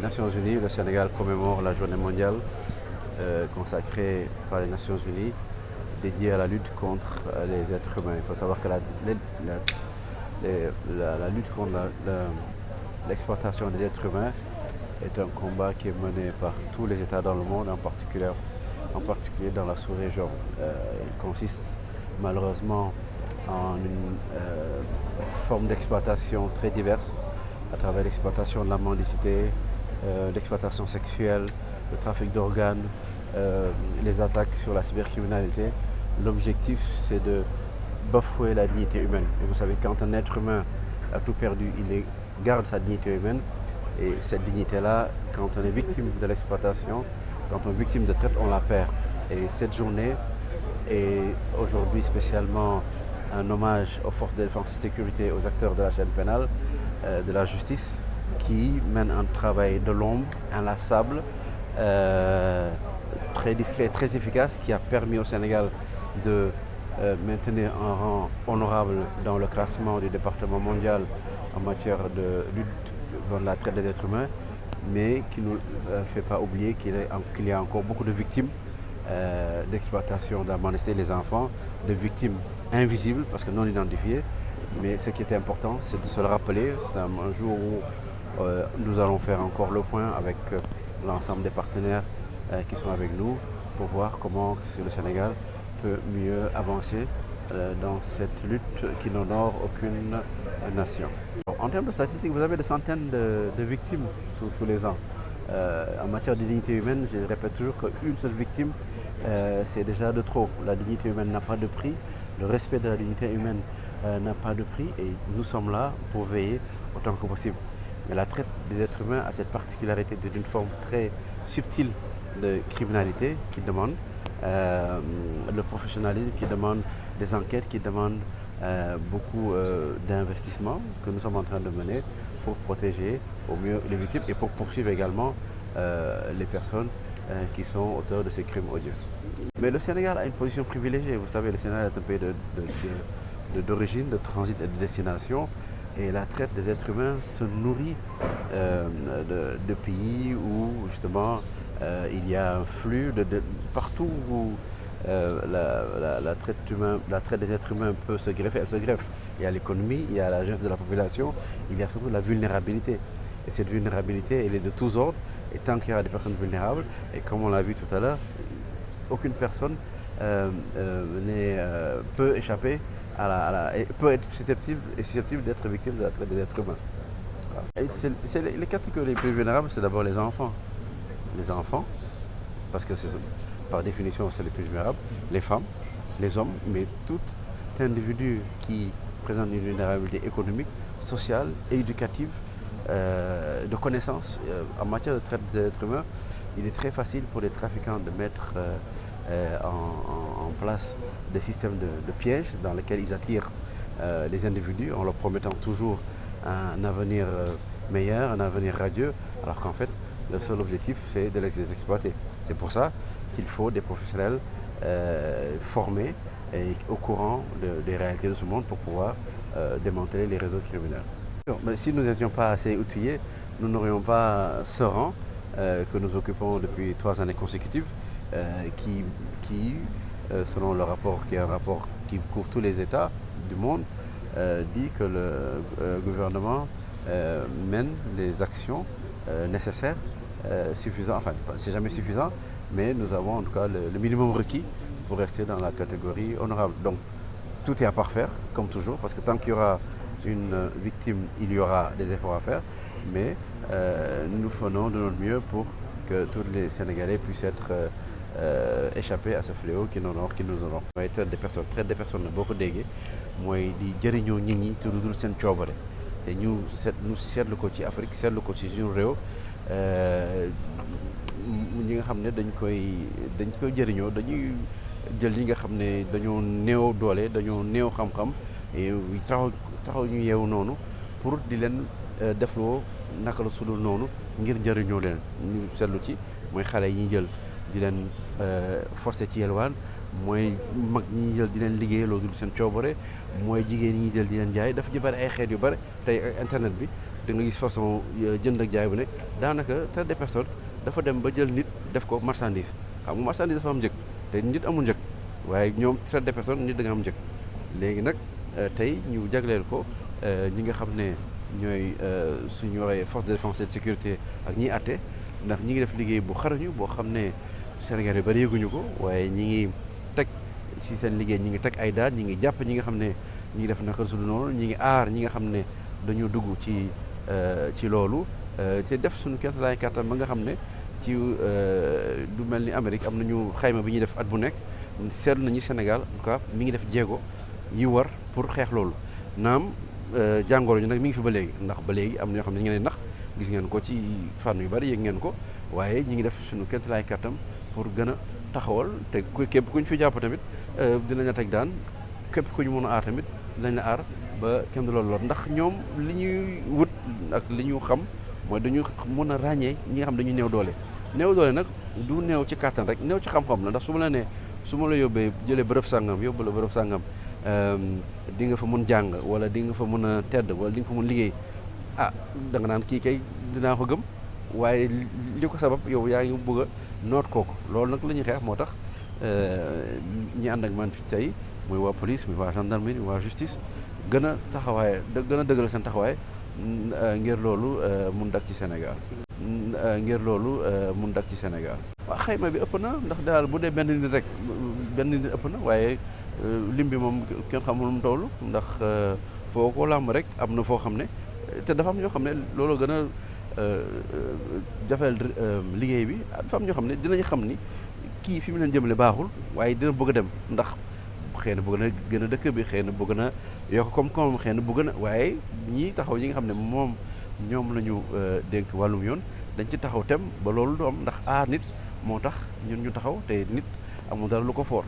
Nations Unies, le Sénégal commémore la journée mondiale consacrée par les Nations Unies dédiée à la lutte contre les êtres humains. Il faut savoir que la lutte contre l'exploitation des êtres humains est un combat qui est mené par tous les États dans le monde, en particulier dans la sous-région. Il consiste malheureusement en une forme d'exploitation très diverse à travers l'exploitation de la mendicité, l'exploitation sexuelle, le trafic d'organes, les attaques sur la cybercriminalité. L'objectif, c'est de bafouer la dignité humaine. Et vous savez, quand un être humain a tout perdu, garde sa dignité humaine. Et cette dignité-là, quand on est victime de l'exploitation, quand on est victime de traite, on la perd. Et cette journée est aujourd'hui spécialement un hommage aux forces de défense et de sécurité, aux acteurs de la chaîne pénale, de la justice, qui mènent un travail de l'ombre, inlassable, très discret, très efficace, qui a permis au Sénégal de maintenir un rang honorable dans le classement du département mondial en matière de lutte contre la traite des êtres humains, mais qui ne nous fait pas oublier qu'il y a encore beaucoup de victimes d'exploitation de la mendicité, les enfants, de victimes invisibles parce que non identifiées. Mais ce qui était important, c'est de se le rappeler. C'est un jour où nous allons faire encore le point avec l'ensemble des partenaires qui sont avec nous pour voir comment le Sénégal peut mieux avancer dans cette lutte qui n'honore aucune nation. En termes de statistiques, vous avez des centaines de victimes tous les ans. En matière de dignité humaine, je répète toujours qu'une seule victime, c'est déjà de trop. La dignité humaine n'a pas de prix, le respect de la dignité humaine n'a pas de prix et nous sommes là pour veiller autant que possible. Mais la traite des êtres humains a cette particularité d'une forme très subtile de criminalité qui demande le professionnalisme, qui demande des enquêtes, qui demande beaucoup d'investissements que nous sommes en train de mener pour protéger au mieux les victimes et pour poursuivre également les personnes qui sont auteurs de ces crimes odieux. Mais le Sénégal a une position privilégiée. Vous savez, le Sénégal est un pays d'origine, de transit et de destination. Et la traite des êtres humains se nourrit de pays où justement il y a un flux partout où la traite des êtres humains peut se greffer, elle se greffe. Il y a l'économie, il y a la jeunesse de la population, il y a surtout la vulnérabilité. Et cette vulnérabilité, elle est de tous ordres. Et tant qu'il y aura des personnes vulnérables, et comme on l'a vu tout à l'heure, aucune personne peut échapper peut être susceptible d'être victime de la traite des êtres humains. Voilà. Les catégories les plus vulnérables, c'est d'abord les enfants. Les enfants, parce que par définition, c'est les plus vulnérables, les femmes, les hommes, mais tout individu qui présente une vulnérabilité économique, sociale et éducative, de connaissances en matière de traite des êtres humains, il est très facile pour les trafiquants de mettre en place des systèmes de pièges dans lesquels ils attirent les individus en leur promettant toujours un avenir meilleur, un avenir radieux, alors qu'en fait, le seul objectif, c'est de les exploiter. C'est pour ça qu'il faut des professionnels formés et au courant des réalités de ce monde pour pouvoir démanteler les réseaux criminels. Mais si nous n'étions pas assez outillés, nous n'aurions pas ce rang que nous occupons depuis 3 années consécutives, qui selon le rapport, qui est un rapport qui couvre tous les États du monde, dit que le gouvernement mène les actions nécessaires, suffisantes, enfin c'est jamais suffisant, mais nous avons en tout cas le minimum requis pour rester dans la catégorie honorable. Donc tout est à parfaire, comme toujours, parce que tant qu'il y aura une victime, il y aura des efforts à faire, mais nous faisons de notre mieux pour que tous les Sénégalais puissent être échappés à ce fléau qui nous honore. mooy traite des personnes boo ko déggee mooy di jëriñoo nit ñi te lu dul seen coobare te ñu seetlu ko ci Afrique, seetlu ko ci suñu réew, ñi nga xam ne dañ koy jëriñoo, dañuy jël ñi nga xam ne dañoo néew doole, dañoo néew xam-xam et taxaw ñu yeewu noonu pour di leen defloo naka la sudul noonu ngir jëriñoo leen. ñu seetlu ci mooy xale yi ñuy jël di leen forcé ci yelwaan, mooy mag ñi jël di leen liggéey loolu dul seen coobare, mooy jigéen ñi jël di leen jaay. dafa ci bari ay xeet yu bari tey internet bi da nga gis façon jënd ak jaay bu ne daanaka traite des personnes dafa dem ba jël nit def ko marchandise xam nga marchandise dafa am njëg te nit amul njëg waaye ñoom traite des personnes nit da nga am njëg léegi nag tey ñu jagleel ko ñi nga xam ne ñooy suñu waxee force de défense et de sécurité ak ñiy àtte ndax ñi ngi def liggéey bu xarañu boo xam ne Sénégal yu bari yëguñu ko waaye ñi ngi teg ci seen liggéey ñi ngi teg ay daan ñi ngi jàpp ñi nga xam ne ñi ngi def naka su dul noonu ñi ngi aar ñi nga xam ne dañu dugg ci loolu te def suñu kéemtalaay kàttan ba nga xam ne ci du mel ni Amérique am nañu xayma bi ñuy def at bu nekk seetlu nañu Sénégal en tout cas mi ngi def jéego yi war pour xeex loolu naam jàngoro ji nag mi ngi fi ba léegi ndax ba léegi am na ñoo xam ne ñu ngi leen nax gis ngeen ko ci fànn yu bari yëg ngeen ko waaye ñi ngi def suñu kéemtalaay kàttan pour gën a taxawal te képp ku ñu fi jàpp tamit dinañ la teg daan képp ku ñu mën a aar tamit dinañ la aar ba kenn du loolu lor ndax ñoom li ñuy wut ak li ñu xam mooy dañu mën a ràññee ñi nga xam dañuy néew doole nag du néew ci kàttan rek néew ci xam-xam la ndax su ma la nee su ma la yóbbee jëlee bërëb sàngam yóbbu la bërëb sàngam di nga fa mën jàng wala di nga fa mën a tedd wala di nga fa mën liggéey da nga naan kii kay dinaa ko gëm waaye li ko sabab yow yaa ngi bëgg a noot kooku loolu nag la ñuy xeex moo tax ñi ànd ak man fi tey muy waa police muy waa gendarmerie muy waa justice gën a taxawaay gën a dëggal seen taxawaay ngir loolu mun dak ci Sénégal waaw xayma bi ëpp na ndax daal bu dee benn nit rek benn nit ëpp na waaye lim bi moom kenn xamul mu toll ndax foo ko làmb rek am na foo xam ne te dafa am ñoo xam ne loolu gën a jafeel liggéey bi dafa am ñoo xam ne dinañ xam ni kii fi mu leen jëmale baaxul waaye dina bëgg a dem ndax xëy na bëgg na gën a dëkk bi xëy na bëgg na yokk koom-koom xëy na bëgg na waaye ñii taxaw ñi nga xam ne ñoom la ñu dénk wàllum yoon dañ ci taxaw tem ba loolu du am ndax aar nit moo tax ñun ñu taxaw te nit amul dara lu ko foor